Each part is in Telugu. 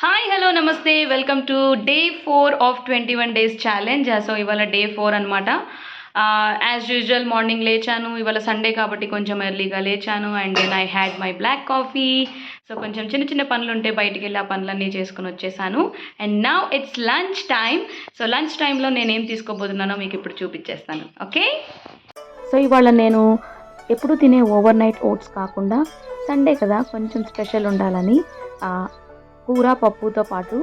హాయ్ హలో నమస్తే welcome to day 4 of 21 days challenge. So ఇవాళ డే 4 అనమాట. యాజ్ యూజువల్ మార్నింగ్ లేచాను. ఇవాళ సండే కాబట్టి కొంచెం ఎర్లీగా లేచాను and then I had my black coffee. So కొంచెం చిన్న చిన్న పనులు ఉంటే బయటికి వెళ్ళి ఆ పనులన్నీ చేసుకుని వచ్చేసాను. And now it's lunch time. So lunch టైంలో నేనేం తీసుకోబోతున్నానో మీకు ఇప్పుడు చూపించేస్తాను. ఓకే, సో ఇవాళ నేను ఎప్పుడు తినే ఓవర్ నైట్ ఓట్స్ కాకుండా సండే కదా కొంచెం స్పెషల్ ఉండాలని కూర పప్పుతో పాటు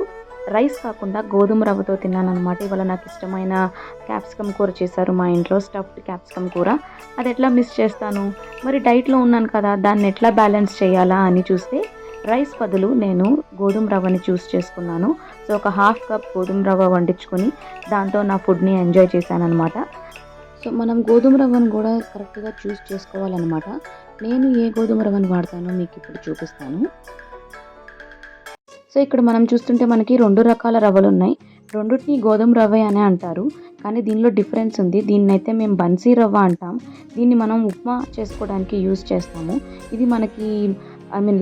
రైస్ కాకుండా గోధుమ రవ్వతో తిన్నాను అనమాట. ఇవాళ నాకు ఇష్టమైన క్యాప్సికమ్ కూర చేశారు మా ఇంట్లో, స్టఫ్డ్ క్యాప్సికమ్ కూర. అది ఎట్లా మిస్ చేస్తాను, మరి డైట్లో ఉన్నాను కదా, దాన్ని ఎట్లా బ్యాలెన్స్ చేయాలా అని చూస్తే రైస్ బదులు నేను గోధుమ రవ్వని చూస్ చేసుకున్నాను. సో ఒక హాఫ్ కప్ గోధుమ రవ్వ వండించుకొని దాంతో నా ఫుడ్ని ఎంజాయ్ చేశాను అనమాట. సో మనం గోధుమ రవ్వను కూడా కరెక్ట్గా చూస్ చేసుకోవాలన్నమాట. నేను ఏ గోధుమ రవ్వను వాడతానో మీకు ఇప్పుడు చూపిస్తాను. సో ఇక్కడ మనం చూస్తుంటే మనకి 2 రకాల రవ్వలు ఉన్నాయి. రెండుటిని గోధుమ రవ్వ అనే అంటారు, కానీ దీనిలో డిఫరెన్స్ ఉంది. దీన్ని అయితే మేము బన్సీ రవ్వ అంటాం. దీన్ని మనం ఉప్మా చేసుకోవడానికి యూజ్ చేస్తాము. ఇది మనకి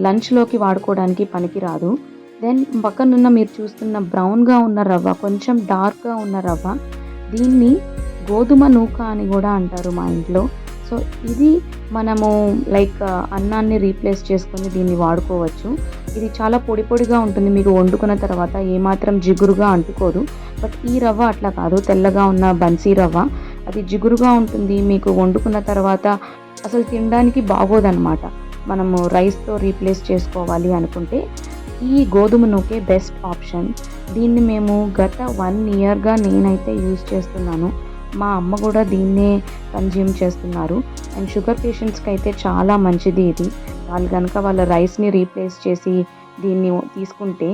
లంచ్లోకి వాడుకోవడానికి పనికి రాదు. దెన్ పక్కనున్న మీరు చూస్తున్న బ్రౌన్గా ఉన్న రవ్వ, కొంచెం డార్క్గా ఉన్న రవ్వ, దీన్ని గోధుమ నూక అని కూడా అంటారు మా ఇంట్లో. సో ఇది మనము లైక్ అన్నాన్ని రీప్లేస్ చేసుకొని దీన్ని వాడుకోవచ్చు. ఇది చాలా పొడి పొడిగా ఉంటుంది, మీకు వండుకున్న తర్వాత ఏమాత్రం జిగురుగా అంటుకోదు. బట్ ఈ రవ్వ అట్లా కాదు, తెల్లగా ఉన్న బన్సీ రవ్వ అది జిగురుగా ఉంటుంది, మీకు వండుకున్న తర్వాత అసలు తినడానికి బాగోదన్నమాట. మనము రైస్తో రీప్లేస్ చేసుకోవాలి అనుకుంటే ఈ గోధుమ నూకే బెస్ట్ ఆప్షన్. దీన్ని మేము గత 1 ఇయర్గా నేనైతే యూజ్ చేస్తున్నాను. మా అమ్మ కూడా దీన్నే కన్జ్యూమ్ చేస్తున్నారు. అండ్ షుగర్ పేషెంట్స్కి అయితే చాలా మంచిది ఇది. వాళ్ళు కనుక వాళ్ళ రైస్ని రీప్లేస్ చేసి దీన్ని తీసుకుంటే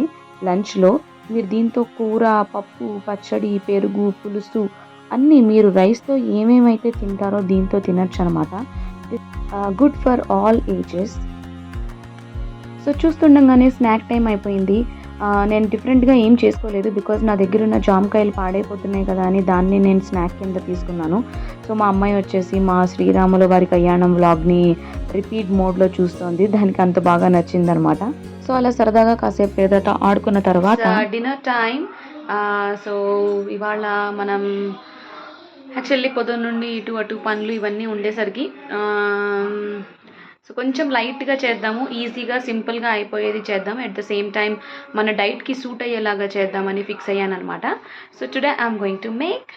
లంచ్లో మీరు దీంతో కూర, పప్పు, పచ్చడి, పెరుగు, పులుసు అన్నీ మీరు రైస్తో ఏమేమైతే తింటారో దీంతో తినచ్చు అనమాట. Good for all ages. So చూస్తుండగానే స్నాక్ టైం అయిపోయింది. నేను డిఫరెంట్గా ఏం చేసుకోలేదు, బికాజ్ నా దగ్గర ఉన్న జామకాయలు పాడైపోతున్నాయి కదా అని దాన్ని నేను స్నాక్ కింద తీసుకున్నాను. సో మా అమ్మాయి వచ్చేసి మా శ్రీరాముల వారి కళ్యాణం వ్లాగ్ని రిపీట్ మోడ్లో చూస్తోంది. దానికి అంత బాగా నచ్చిందనమాట. సో అలా సరదాగా కాసేపు ఏదట ఆడుకున్న తర్వాత డిన్నర్ టైం. సో ఇవాళ మనం యాక్చువల్లీ పొద్దున్న నుండి ఇటు అటు పనులు ఇవన్నీ ఉండేసరికి సో కొంచెం లైట్గా చేద్దాము, ఈజీగా సింపుల్గా అయిపోయేది చేద్దాం, ఎట్ ద సేమ్ టైం మన డైట్కి సూట్ అయ్యేలాగా చేద్దామని ఫిక్స్ అయ్యాను అనమాట. So today I'm going to make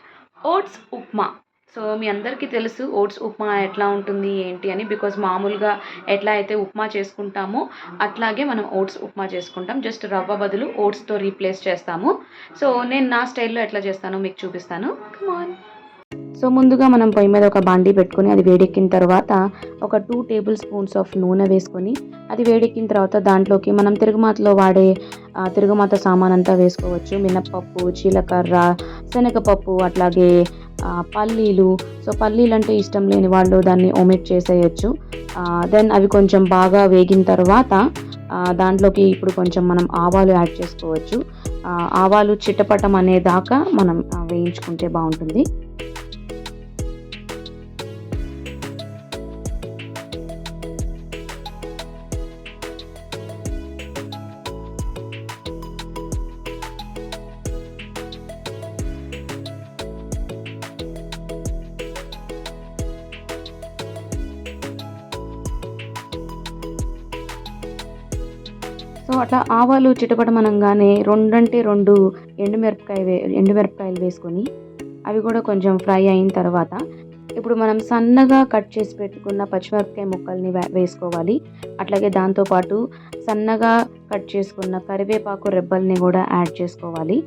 oats upma. So మీ అందరికీ తెలుసు ఓట్స్ ఉప్మా ఎట్లా ఉంటుంది ఏంటి అని, బికాజ్ మామూలుగా ఎట్లా అయితే ఉప్మా చేసుకుంటామో అట్లాగే మనం ఓట్స్ ఉప్మా చేసుకుంటాం. జస్ట్ రవ్వ బదులు ఓట్స్తో రీప్లేస్ చేస్తాము. సో నేను నా స్టైల్లో ఎట్లా చేస్తానో మీకు చూపిస్తాను. Come on. సో ముందుగా మనం పొయ్యి మీద ఒక బాండీ పెట్టుకొని అది వేడెక్కిన తర్వాత ఒక 2 టేబుల్ స్పూన్స్ ఆఫ్ నూనె వేసుకొని అది వేడెక్కిన తర్వాత దాంట్లోకి మనం తిరుగుమాతలో వాడే తిరుగుమాత సామాన్ అంతా వేసుకోవచ్చు. మినప్పప్పు, జీలకర్ర, శనగపప్పు, అట్లాగే పల్లీలు. సో పల్లీలు అంటే ఇష్టం లేని వాళ్ళు దాన్ని ఒమిట్ చేసేయచ్చు. దెన్ అవి కొంచెం బాగా వేగిన తర్వాత దాంట్లోకి ఇప్పుడు కొంచెం మనం ఆవాలు యాడ్ చేసుకోవచ్చు. ఆవాలు చిటపటం అనేదాకా మనం వేయించుకుంటే బాగుంటుంది. సో అట్లా ఆవాలు చిటపటమనంగానే 2 ఎండుమిరపకాయలు వేసుకొని అవి కూడా కొంచెం ఫ్రై అయిన తర్వాత ఇప్పుడు మనం సన్నగా కట్ చేసి పెట్టుకున్న పచ్చిమిరపకాయ ముక్కల్ని వేసుకోవాలి. అట్లాగే దాంతోపాటు సన్నగా కట్ చేసుకున్న కరివేపాకు రెబ్బల్ని కూడా యాడ్ చేసుకోవాలి.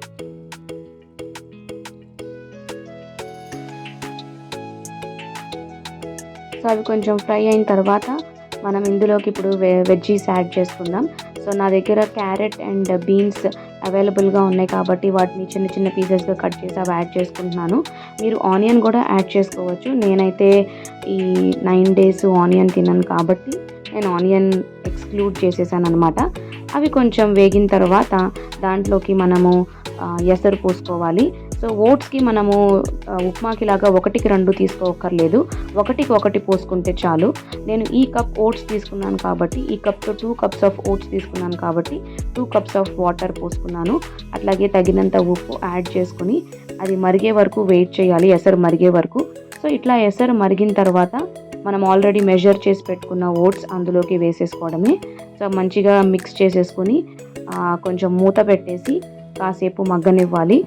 సో అవి కొంచెం ఫ్రై అయిన తర్వాత మనం ఇందులోకి ఇప్పుడు వెజ్జీస్ యాడ్ చేసుకుందాం. సో నా దగ్గర క్యారెట్ అండ్ బీన్స్ అవైలబుల్గా ఉన్నాయి కాబట్టి వాటిని చిన్న చిన్న పీసెస్గా కట్ చేసి అవి యాడ్ చేసుకుంటున్నాను. మీరు ఆనియన్ కూడా యాడ్ చేసుకోవచ్చు. నేనైతే ఈ 9 డేస్ ఆనియన్ తిన్నాను కాబట్టి నేను ఆనియన్ ఎక్స్క్లూడ్ చేసేసాను అనమాట. అవి కొంచెం వేగిన తర్వాత దాంట్లోకి మనము ఎసరు పోసుకోవాలి. సో ఓట్స్‌కి మనము ఉప్మాకిలాగా 1కి 2 తీసుకోక్కర్లేదు. 1కి 1 పోసుకుంటే చాలు. నేను ఈ కప్ ఓట్స్ తీసుకున్నాను కాబట్టి, ఈ కప్‌తో 2 కప్స్ ఆఫ్ ఓట్స్ తీసుకున్నాను కాబట్టి 2 కప్స్ ఆఫ్ వాటర్ పోసుకున్నాను. అట్లాగే తగినంత ఉప్పు యాడ్ చేసుకొని అది మరిగే వరకు వెయిట్ చేయాలి, ఎసరు మరిగే వరకు. సో ఇట్లా ఎసరు మరిగిన తర్వాత మనం ఆల్రెడీ మెజర్ చేసి పెట్టుకున్న ఓట్స్ అందులోకి వేసేసుకోవడమే. సో మంచిగా మిక్స్ చేసేసుకొని కొంచెం మూత పెట్టేసి కాసేపు మగ్గనివ్వాలి.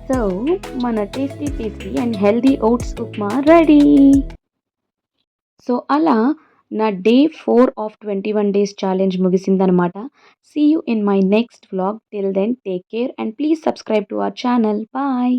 సో మన tasty and healthy oats upma ready. So అలా నా డే 4 ఆఫ్ 21 డేస్ ఛాలెంజ్ ముగిసిందనమాట. See you in my next vlog. Till then take care and please subscribe to our channel. Bye.